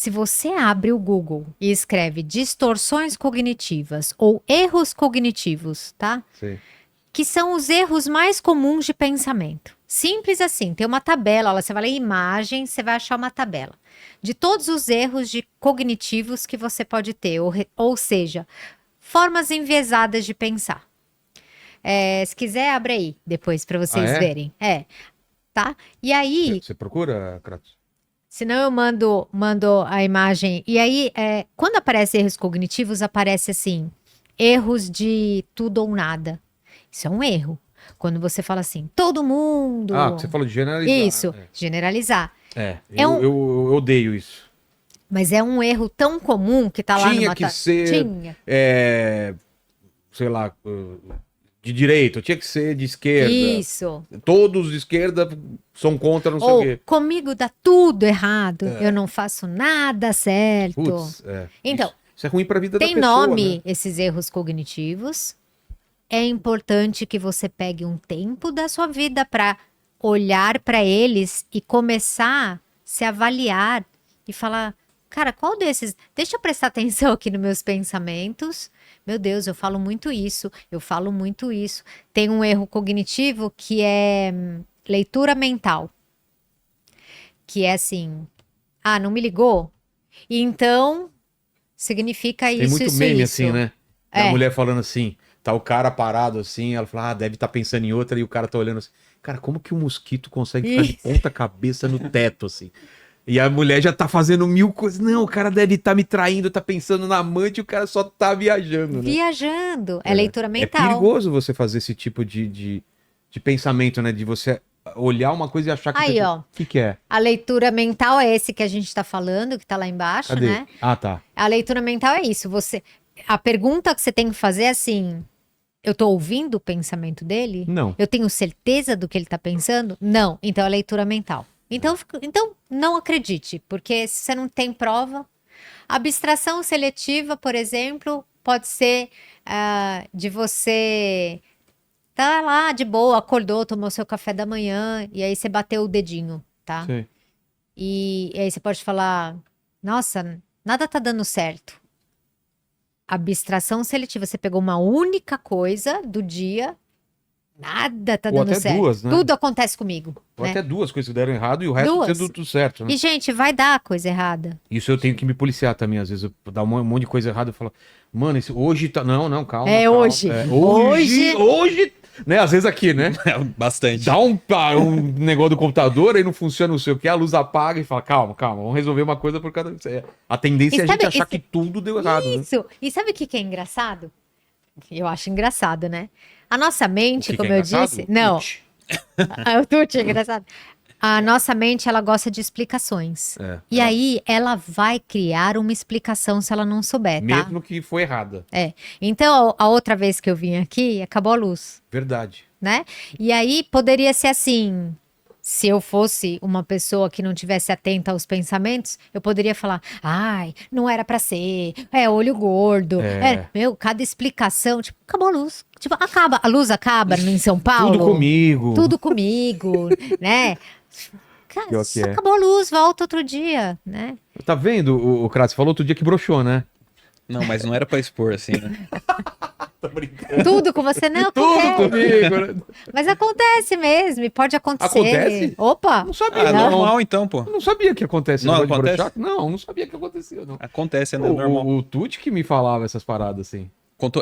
Se você abre o Google e escreve distorções cognitivas ou erros cognitivos, tá? Sei. Que são os erros mais comuns de pensamento. Simples assim, tem uma tabela, você vai ler imagem, você vai achar uma tabela de todos os erros cognitivos que você pode ter, ou seja, formas enviesadas de pensar. Se quiser, abre aí depois para Ah, vocês é? verem. Tá? E aí, Você procura, Kratos? senão eu mando a imagem. E aí, quando aparece erros cognitivos, aparece assim, erros de tudo ou nada. Isso é um erro. Quando você fala assim, todo Ah, mundo. você falou de generalizar. Isso, generalizar. É, É um, eu odeio isso. mas é um erro tão comum que tá lá Tinha numa. que ser, Tinha. sei lá, de direita, tinha que ser de esquerda. Isso. Todos de esquerda são contra não sei o Ou quê. comigo dá tudo errado, eu não faço nada certo. Putz, Então, isso é ruim pra vida da tem pessoa, né? nome esses erros cognitivos. É importante que você pegue um tempo da sua vida para olhar para eles e começar a se avaliar e falar, cara, qual desses? Deixa eu prestar atenção aqui nos meus pensamentos. Meu Deus, eu falo muito isso, eu falo muito isso. Tem um erro cognitivo que é leitura mental, que é assim, ah, não me ligou? Então significa Tem isso, muito isso, meme assim, isso. né? Da mulher falando assim, tá o cara parado assim, ela fala, deve estar pensando em outra, e o cara tá olhando assim. Cara, como que um mosquito consegue ficar de Isso. ponta cabeça no teto, assim? E a mulher já tá fazendo mil coisas. Não, o cara deve estar me traindo, tá pensando na amante, e o cara só tá viajando, né? Viajando, é leitura É mental. perigoso você fazer esse tipo de pensamento, né? De você olhar uma coisa e achar que... Aí, O ó, que que é? a leitura mental é esse que a gente está falando, que está lá embaixo, Cadê? né? Ah, tá. A leitura mental é isso. A pergunta que você tem que fazer é assim: eu estou ouvindo o pensamento dele? Não. Eu tenho certeza do que ele está pensando? Não. Então é leitura mental. Então não acredite, porque se você não tem prova, abstração seletiva, por exemplo, pode ser de você tá lá de boa, acordou, tomou seu café da manhã e aí você bateu o dedinho, tá? Sei. E aí você pode falar: nossa, nada tá dando certo. Abstração seletiva, você pegou uma única coisa do dia, nada tá Ou dando até certo. duas, né? Tudo acontece comigo, Ou né? até duas coisas que deram errado e o resto Duas. sendo tudo certo, né? E, gente, vai dar coisa errada. Isso eu tenho que me policiar também. Às vezes eu dá um monte de coisa errada e falo, mano, hoje tá. Não, não, calma, É calma. hoje. Hoje, né? Às vezes aqui, né? Bastante. Dá um negócio do computador aí não funciona, não sei o que, a luz apaga e fala, calma, calma, vamos resolver uma coisa por cada vez. A tendência é a gente achar que tudo deu errado, né? Isso. E sabe o que é engraçado? Eu acho engraçado, né? A nossa mente, O que como é eu engraçado? disse. Não. Putz. O Tuti é engraçado. A nossa mente, ela gosta de explicações. E aí, ela vai criar uma explicação se ela não souber, tá? Mesmo que foi errada. Então, a outra vez que eu vim aqui, acabou a luz, Verdade. né? E aí, poderia ser assim... Se eu fosse uma pessoa que não tivesse atenta aos pensamentos, eu poderia falar: ai, não era pra ser, olho gordo. Meu, cada explicação, tipo, acabou a luz. Tipo, a luz acaba em São Paulo. Tudo comigo. Tudo comigo, né? Pior que é. Acabou a luz, volta outro dia, né? Tá vendo, o Kratz falou outro dia que broxou, né? Não, mas não era pra expor assim, né? Tô brincando. Tudo com você não Tudo acontece. comigo, né? Mas acontece mesmo, e pode acontecer. Acontece? Opa! Não sabia, Ah, não. normal então, pô. Eu não sabia que acontece. Não esse negócio de acontece? broxar. Não sabia que acontecia, não. Acontece, é O, normal. o Tuti que me falava essas paradas, assim.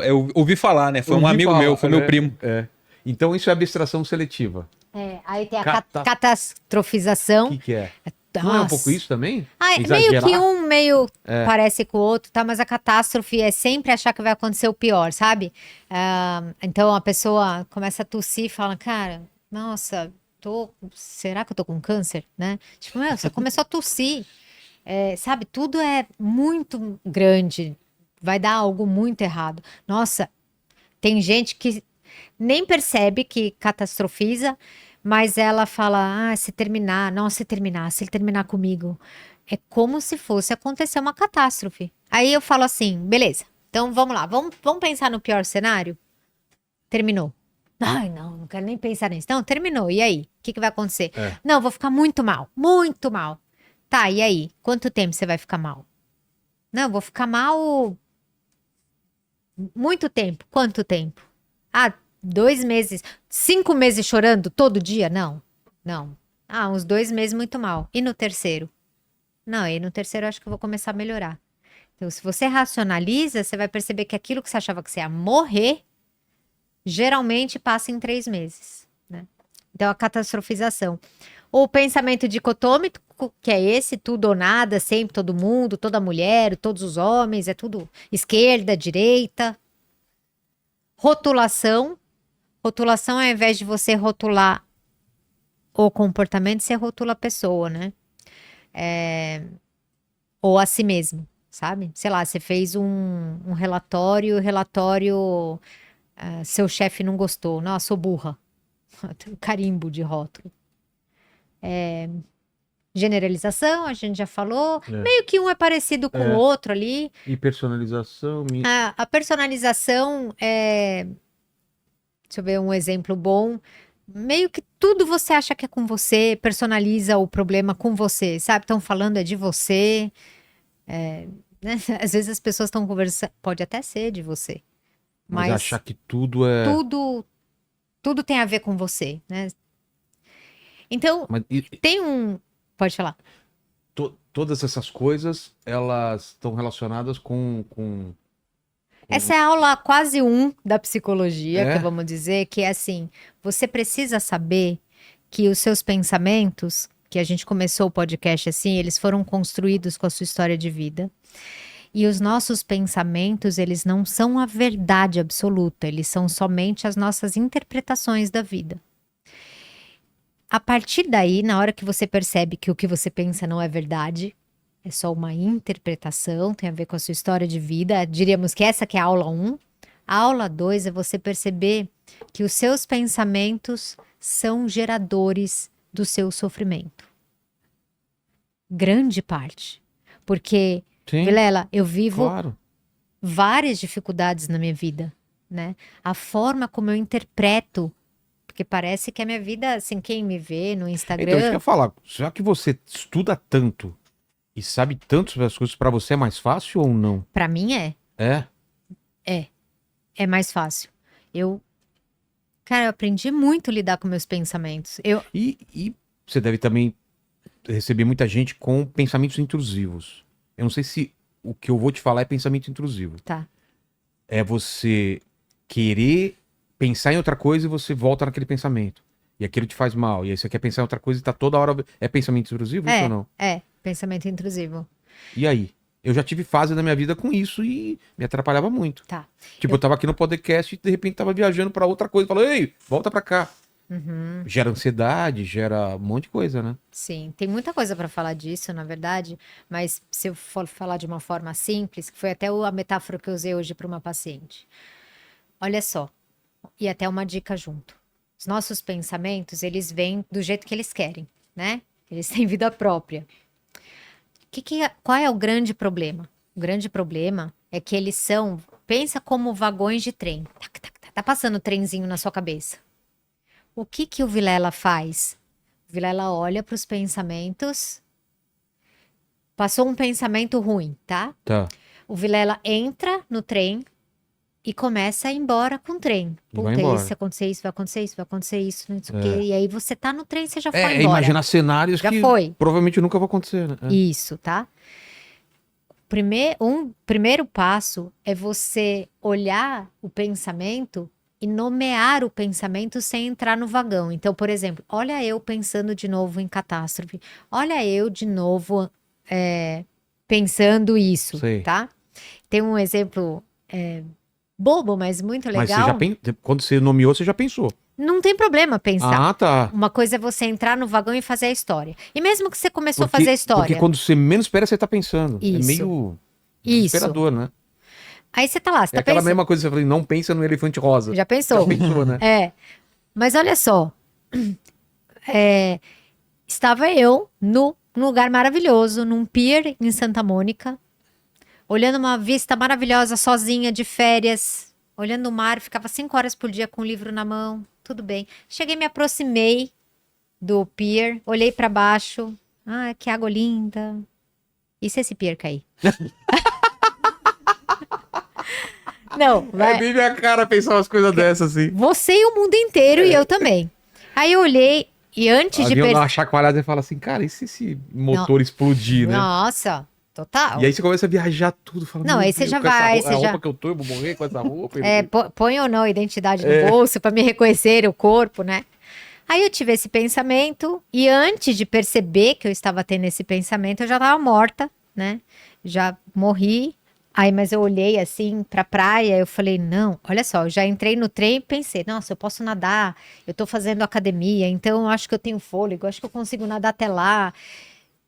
Eu ouvi falar, né? Foi um Ouvi amigo falar, meu, foi meu primo. Então isso é abstração seletiva. Aí tem a Cata- catastrofização. O que é? Não é um pouco isso também? Meio Exagerar? que um meio É. parece com o outro, tá? Mas a catástrofe é sempre achar que vai acontecer o pior, sabe? Então a pessoa começa a tossir e fala, cara, nossa, será que eu tô com câncer, né? Tipo, você começou a tossir, sabe? Tudo é muito grande, vai dar algo muito errado. Nossa, tem gente que nem percebe que catastrofiza, mas ela fala, se terminar, não, se ele terminar comigo, é como se fosse acontecer uma catástrofe. Aí eu falo assim, beleza, então vamos lá, vamos pensar no pior cenário? Terminou. Ai, não quero nem pensar nisso. Não, terminou, e aí? O que vai acontecer? Não, vou ficar muito mal, muito mal. Tá, e aí? Quanto tempo você vai ficar mal? Não, eu vou ficar mal muito tempo. Quanto tempo? Ah, 2 meses. 5 meses chorando todo dia? Não, não. Ah, uns 2 meses muito mal. E no terceiro? Não, e no terceiro eu acho que eu vou começar a melhorar. Então, se você racionaliza, você vai perceber que aquilo que você achava que você ia morrer, geralmente passa em 3 meses, né? Então, a catastrofização. O pensamento dicotômico, que é esse, tudo ou nada, sempre todo mundo, toda mulher, todos os homens, é tudo esquerda, direita. Rotulação. Rotulação, ao invés de você rotular o comportamento, você rotula a pessoa, né? Ou a si mesmo, sabe? Sei lá, você fez um relatório, o relatório, seu chefe não gostou. Nossa, sou burra. Tem um carimbo de rótulo. Generalização, a gente já falou. É. Meio que um é parecido com o outro ali. E personalização. A personalização é. Deixa eu ver um exemplo bom. Meio que tudo você acha que é com você, personaliza o problema com você, sabe? Estão falando é de você. Né? Às vezes as pessoas estão conversando. Pode até ser de você. Mas Mas achar que tudo é. tudo tem a ver com você, né? Então, Mas tem um. Pode falar. todas essas coisas, elas estão relacionadas com... Essa é a aula quase 1 da psicologia, É? que vamos dizer, que é assim: você precisa saber que os seus pensamentos, que a gente começou o podcast assim, eles foram construídos com a sua história de vida. E os nossos pensamentos, eles não são a verdade absoluta, eles são somente as nossas interpretações da vida. A partir daí, na hora que você percebe que o que você pensa não é verdade, é só uma interpretação, tem a ver com a sua história de vida, diríamos que essa que é a aula 1. A aula 2 é você perceber que os seus pensamentos são geradores do seu sofrimento. Grande parte. Porque, Sim, Vilela, eu vivo claro. várias dificuldades na minha vida, né? A forma como eu interpreto, porque parece que a minha vida, assim, quem me vê no Então, isso que eu Instagram, ia falar. Já que você estuda tanto e sabe tanto sobre as coisas, pra você é mais fácil ou não? pra mim É? é mais fácil. Cara, eu aprendi muito a lidar com meus pensamentos. E você deve também receber muita gente com pensamentos intrusivos. Eu não sei se o que eu vou te falar é pensamento intrusivo. Tá. É você querer pensar em outra coisa e você volta naquele pensamento. E aquilo te faz mal. E aí você quer pensar em outra coisa e tá toda hora... É pensamento intrusivo isso ou não? Pensamento intrusivo. E aí? Eu já tive fase da minha vida com isso e me atrapalhava muito. Tá. Tipo, eu tava aqui no podcast e de repente tava viajando pra outra coisa. Falei, ei, volta pra cá. Uhum, Gera ansiedade, gera um monte de coisa, né? sim, tem muita coisa para falar disso, na verdade, mas se eu for falar de uma forma simples, que foi até a metáfora que eu usei hoje para uma paciente. Olha só, e até uma dica junto. Os nossos pensamentos, eles vêm do jeito que eles querem, né? Eles têm vida própria. Qual é o grande problema? O grande problema é que eles são, pensa como vagões de trem. Tá passando o trenzinho na sua cabeça. O que o Vilela faz? O Vilela olha para os pensamentos. Passou um pensamento ruim, tá? Tá. O Vilela entra no trem e começa a ir embora com o trem. E vai Puta, embora. isso vai acontecer, isso vai acontecer, isso vai acontecer, isso, não sei o quê. E aí você tá no trem, você já foi É embora. imaginar cenários Já que foi. provavelmente nunca vão acontecer, né? É. Isso, tá? Primeiro passo é você olhar o pensamento e nomear o pensamento sem entrar no vagão. Então, por exemplo, olha eu pensando de novo em catástrofe. Olha eu de novo pensando isso, Sei. tá? Tem um exemplo bobo, mas muito Mas legal. quando você nomeou, você já pensou. Não tem problema pensar. Ah, tá. Uma coisa é você entrar no vagão e fazer a história. E mesmo que você começou a fazer a história. Porque quando você menos espera, você tá pensando. Isso. É meio Isso. desesperador, né? Aí você tá lá, você É tá aquela pensando. mesma coisa que você falou, não pensa no elefante rosa. Já pensou? Já pensou, né? Mas olha só. Estava eu num lugar maravilhoso, num pier em Santa Mônica, olhando uma vista maravilhosa, sozinha, de férias, olhando o mar, ficava 5 horas por dia com o livro na mão, tudo bem. Cheguei, me aproximei do pier, olhei para baixo, Ah, que água linda. E se esse pier cair? Não, vai. É bem minha cara pensar umas coisas dessas, assim. Você e o mundo inteiro e eu também. Aí eu olhei e antes de Avião dá uma chacoalhada e fala assim, cara, e se esse motor explodir, né? Nossa, total. E aí você começa a viajar tudo, fala, Não, meu aí você Deus, já com essa vai, roupa, você a já- roupa que eu tô, eu vou morrer com essa roupa. Põe ou não a identidade no bolso pra me reconhecer o corpo, né? Aí eu tive esse pensamento e antes de perceber que eu estava tendo esse pensamento, eu já estava morta, né? Já morri. Aí, mas eu olhei assim pra praia, eu falei, não, olha só, eu já entrei no trem e pensei, nossa, eu posso nadar, eu tô fazendo academia, então eu acho que eu tenho fôlego, eu acho que eu consigo nadar até lá,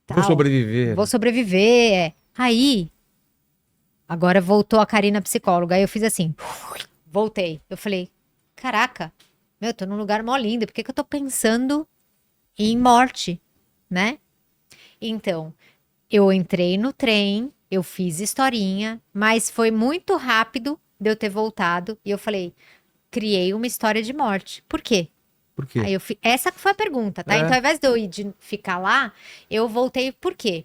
Vou tal. sobreviver. Vou sobreviver. Aí, agora voltou a Karina psicóloga, aí eu fiz assim, voltei. Eu falei, caraca, meu, eu tô num lugar mó lindo, por que que eu tô pensando em morte, né? Então, eu entrei no trem, eu fiz historinha, mas foi muito rápido de eu ter voltado e eu falei, criei uma história de morte. Por quê? Por quê? Aí essa que foi a pergunta, tá? É. Então, ao invés de eu ir de ficar lá, eu voltei por quê?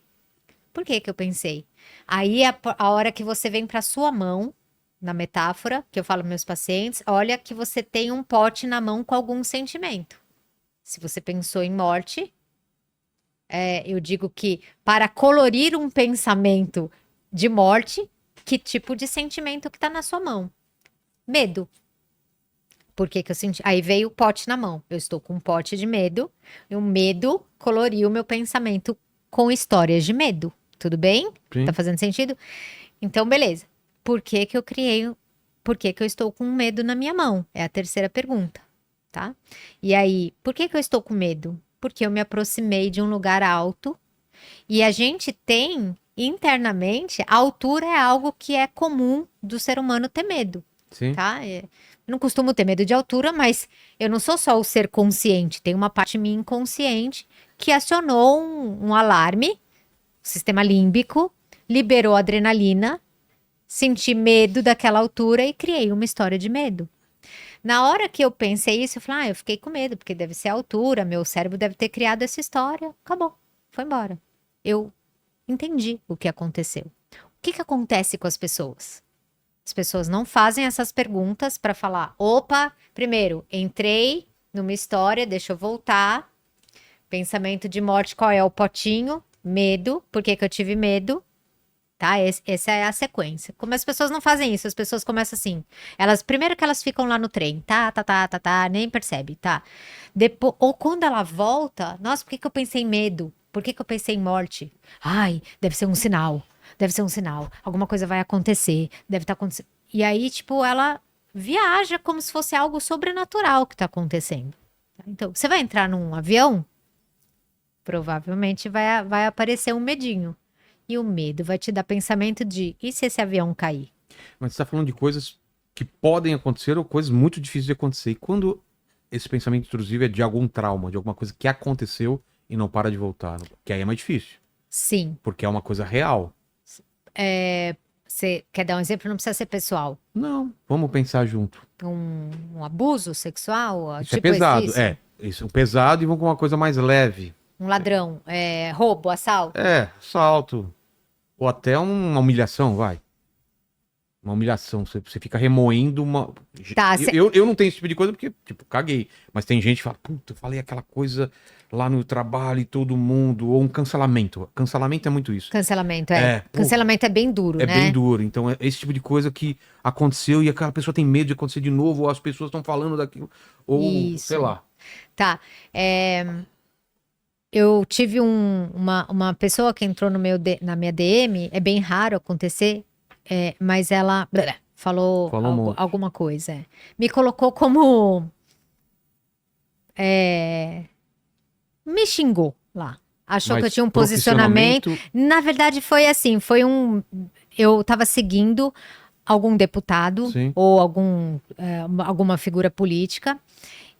Por que que eu pensei? Aí a hora que você vem para sua mão, na metáfora que eu falo para meus pacientes, olha que você tem um pote na mão com algum sentimento. Se você pensou em morte, eu digo que para colorir um pensamento de morte, que tipo de sentimento que tá na sua mão? Medo. Por que que eu senti? Aí veio o pote na mão. Eu estou com um pote de medo, e o medo coloriu o meu pensamento com histórias de medo. Tudo bem? Sim. Tá fazendo sentido? Então, beleza. Por que que eu criei? Por que que eu estou com medo na minha mão? É a terceira pergunta, tá? E aí, por que que eu estou com medo? Porque eu me aproximei de um lugar alto e a gente tem internamente, a altura é algo que é comum do ser humano ter medo, Sim. tá? Eu não costumo ter medo de altura, mas eu não sou só o ser consciente, tem uma parte minha inconsciente que acionou um alarme, o sistema límbico, liberou adrenalina, senti medo daquela altura e criei uma história de medo. Na hora que eu pensei isso, eu falei, eu fiquei com medo, porque deve ser a altura, meu cérebro deve ter criado essa história. Acabou, foi embora. Eu entendi o que aconteceu. O que que acontece com as pessoas? As pessoas não fazem essas perguntas para falar, opa, primeiro, entrei numa história, deixa eu voltar. Pensamento de morte, qual é o potinho? Medo, por que que eu tive medo? Tá? Essa é a sequência. Como as pessoas não fazem isso, as pessoas começam assim. Primeiro que elas ficam lá no trem, tá, nem percebe, tá? Depois, ou quando ela volta, nossa, por que que eu pensei em medo? Por que que eu pensei em morte? Ai, deve ser um sinal. Deve ser um sinal. Alguma coisa vai acontecer. Deve estar acontecendo. E aí, tipo, ela viaja como se fosse algo sobrenatural que tá acontecendo. Então, você vai entrar num avião? Provavelmente vai aparecer um medinho. E o medo vai te dar pensamento de, e se esse avião cair? Mas você tá falando de coisas que podem acontecer ou coisas muito difíceis de acontecer. E quando esse pensamento intrusivo é de algum trauma, de alguma coisa que aconteceu e não para de voltar? Que aí é mais difícil, Sim. porque é uma coisa real. Você quer dar um exemplo? Não precisa ser pessoal. Não, vamos pensar junto. Um abuso sexual? Isso é pesado, isso é pesado e vamos com uma coisa mais leve. Um ladrão, roubo, assalto. Assalto. Ou até uma humilhação, vai. Uma humilhação. Você fica remoendo uma. Tá, Eu não tenho esse tipo de coisa porque, tipo, caguei. Mas tem gente que fala, puta, eu falei aquela coisa lá no trabalho e todo mundo. Ou um cancelamento. Cancelamento é muito isso. Cancelamento, Pô, Cancelamento é bem duro, é né? bem duro. Então, é esse tipo de coisa que aconteceu e aquela pessoa tem medo de acontecer de novo, ou as pessoas estão falando daquilo. Ou, Isso. sei lá. Tá. Eu tive uma pessoa que entrou na minha DM, é bem raro acontecer, mas ela falou Falou um monte. alguma coisa. Me colocou como. Me xingou lá. Achou Mas que eu tinha um posicionamento. Na verdade, foi assim: eu tava seguindo algum deputado Sim. ou alguma figura política.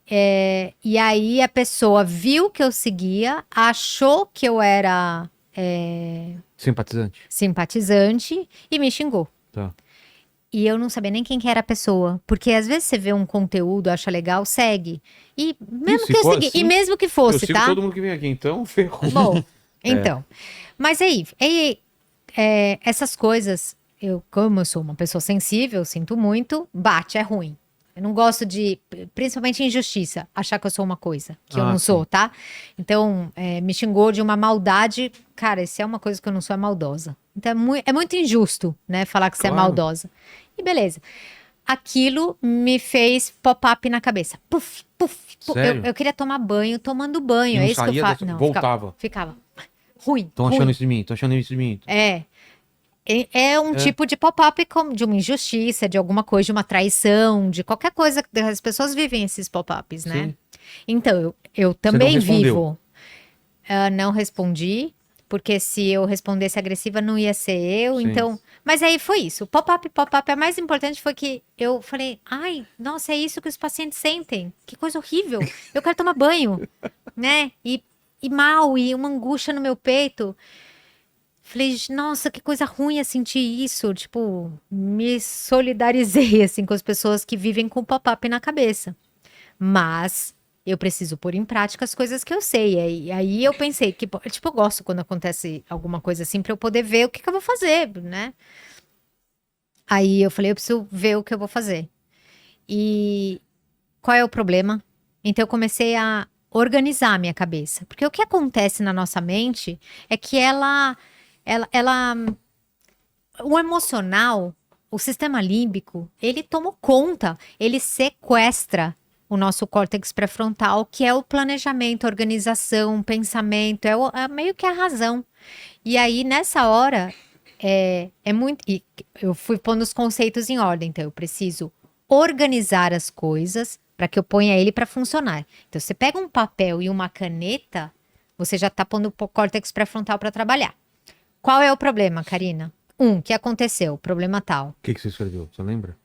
E aí a pessoa viu que eu seguia, achou que eu era Simpatizante. simpatizante e me xingou. Tá. E eu não sabia nem quem que era a pessoa, porque às vezes você vê um conteúdo, acha legal, segue. E mesmo se que eu for segui, assim, e mesmo que Eu fosse, sigo tá? todo mundo que vem aqui, então ferrou. Bom, Então, mas aí, essas coisas, como eu sou uma pessoa sensível, sinto muito, bate, é ruim. Eu não gosto de, principalmente injustiça, achar que eu sou uma coisa que eu não sim. sou, tá? Então, me xingou de uma maldade, cara, se é uma coisa que eu não sou, é maldosa. Então, é muito injusto, né, falar que você é Claro. maldosa. E beleza. Aquilo me fez pop-up na cabeça. Puf, puf, puf. Sério? Eu queria tomar banho, tomando banho. E É não isso que eu saía faço. dessa- Não, voltava. ficava. Ruim, Estão achando ruim. isso de mim, estão achando isso de mim. É um tipo de pop-up de uma injustiça, de alguma coisa, de uma traição, de qualquer coisa. As pessoas vivem esses pop-ups, né? Sim. Então, eu não também respondeu. vivo. Não respondi, porque se eu respondesse agressiva, não ia ser eu. Sim. Então, mas aí foi isso. O pop-up, a mais importante foi que eu falei, ai, nossa, é isso que os pacientes sentem. Que coisa horrível. Eu quero tomar banho, né? E mal, e uma angústia no meu peito. Falei, nossa, que coisa ruim eu sentir isso. Tipo, me solidarizei, assim, com as pessoas que vivem com pop-up na cabeça. Mas eu preciso pôr em prática as coisas que eu sei. E aí eu pensei que, tipo, eu gosto quando acontece alguma coisa assim pra eu poder ver o que eu vou fazer, né? Aí eu falei, eu preciso ver o que eu vou fazer. E qual é o problema? Então eu comecei a organizar a minha cabeça. Porque o que acontece na nossa mente é que o emocional, o sistema límbico, ele tomou conta, ele sequestra o nosso córtex pré-frontal, que é o planejamento, organização, pensamento, é meio que a razão. E aí, nessa hora, é muito. E eu fui pondo os conceitos em ordem, então eu preciso organizar as coisas para que eu ponha ele para funcionar. Então, você pega um papel e uma caneta, você já está pondo o córtex pré-frontal para trabalhar. Qual é o problema, Karina? O que aconteceu? Problema tal. O que você escreveu? Você lembra?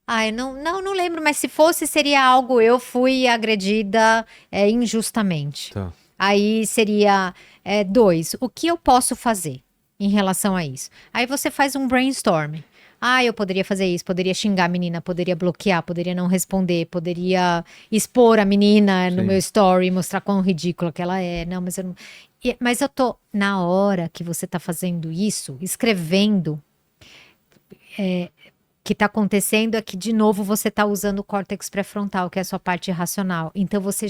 Ah, eu não lembro, mas se fosse, seria algo, eu fui agredida injustamente. Tá. Aí seria 2, o que eu posso fazer em relação a isso? Aí você faz um brainstorm. Ah, eu poderia fazer isso, poderia xingar a menina, poderia bloquear, poderia não responder, poderia expor a menina no Sim. meu story, mostrar quão ridícula que ela é. Não, mas eu não. Mas eu tô, na hora que você tá fazendo isso, escrevendo, que está acontecendo é que, de novo, você está usando o córtex pré-frontal, que é a sua parte racional. Então, você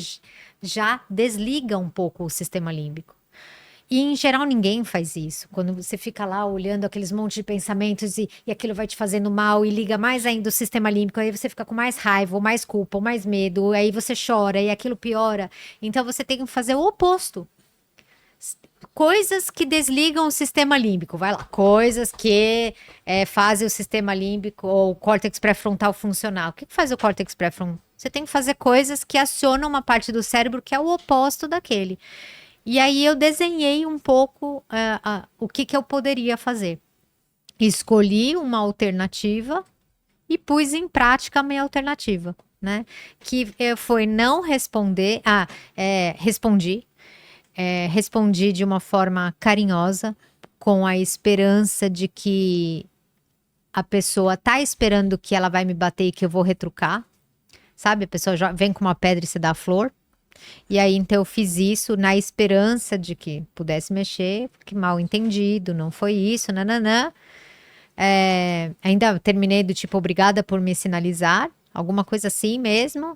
já desliga um pouco o sistema límbico. E, em geral, ninguém faz isso. Quando você fica lá olhando aqueles montes de pensamentos e aquilo vai te fazendo mal e liga mais ainda o sistema límbico, aí você fica com mais raiva, ou mais culpa, ou mais medo, aí você chora e aquilo piora. Então, você tem que fazer o oposto. Coisas que desligam o sistema límbico, vai lá. Coisas que fazem o sistema límbico ou o córtex pré-frontal funcionar. O que faz o córtex pré-frontal? Você tem que fazer coisas que acionam uma parte do cérebro que é o oposto daquele. E aí eu desenhei um pouco o que eu poderia fazer. Escolhi uma alternativa e pus em prática a minha alternativa, né? Que foi não responder. Respondi. Respondi de uma forma carinhosa, com a esperança de que a pessoa tá esperando que ela vai me bater e que eu vou retrucar. Sabe? A pessoa já vem com uma pedra e se dá a flor. E aí, então, eu fiz isso na esperança de que pudesse mexer, porque mal entendido, não foi isso, nananã. Ainda terminei do tipo, obrigada por me sinalizar, alguma coisa assim mesmo,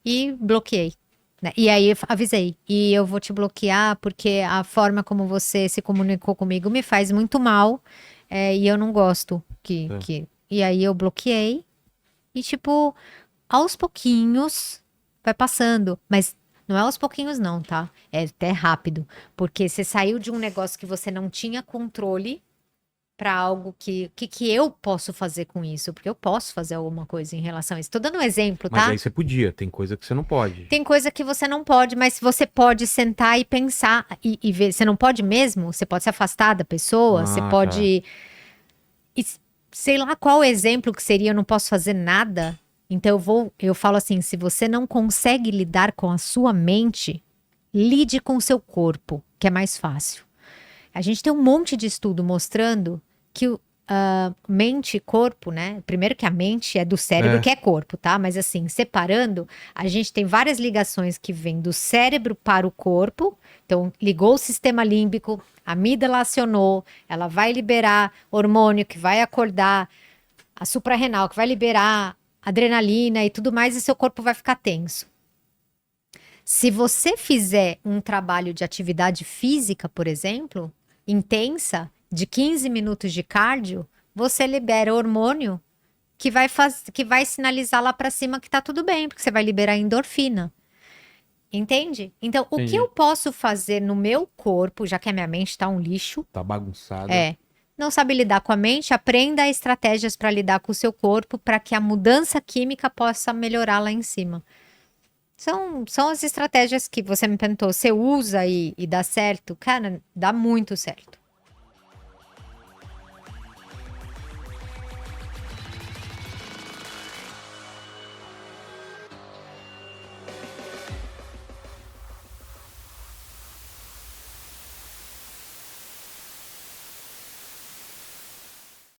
e bloqueei. Né? E aí eu avisei, e eu vou te bloquear porque a forma como você se comunicou comigo me faz muito mal, e eu não gosto que... E aí eu bloqueei, e tipo, aos pouquinhos vai passando, mas não é aos pouquinhos não, tá? É até rápido, porque você saiu de um negócio que você não tinha controle para algo que eu posso fazer com isso, porque eu posso fazer alguma coisa em relação a isso. Tô dando um exemplo, Mas tá? aí você podia, tem coisa que você não pode. Tem coisa que você não pode, mas você pode sentar e pensar e ver. Você não pode mesmo? Você pode se afastar da pessoa, você Ah, pode. E sei lá qual exemplo que seria, eu não posso fazer nada. Então eu falo assim: se você não consegue lidar com a sua mente, lide com o seu corpo, que é mais fácil. A gente tem um monte de estudo mostrando que mente e corpo, né? Primeiro que a mente é do cérebro, É. que é corpo, tá? Mas assim, separando, a gente tem várias ligações que vêm do cérebro para o corpo. Então, ligou o sistema límbico, a amígdala acionou, ela vai liberar hormônio que vai acordar a suprarrenal, que vai liberar adrenalina e tudo mais, e seu corpo vai ficar tenso. Se você fizer um trabalho de atividade física, por exemplo, intensa, de 15 minutos de cardio, você libera hormônio que vai sinalizar lá para cima que tá tudo bem, porque você vai liberar endorfina. Entende? Então, o que Entendi. eu posso fazer no meu corpo, já que a minha mente tá um lixo, Tá bagunçado. não sabe lidar com a mente, aprenda estratégias para lidar com o seu corpo para que a mudança química possa melhorar lá em cima. São as estratégias que você me perguntou, você usa e dá certo? Cara, dá muito certo.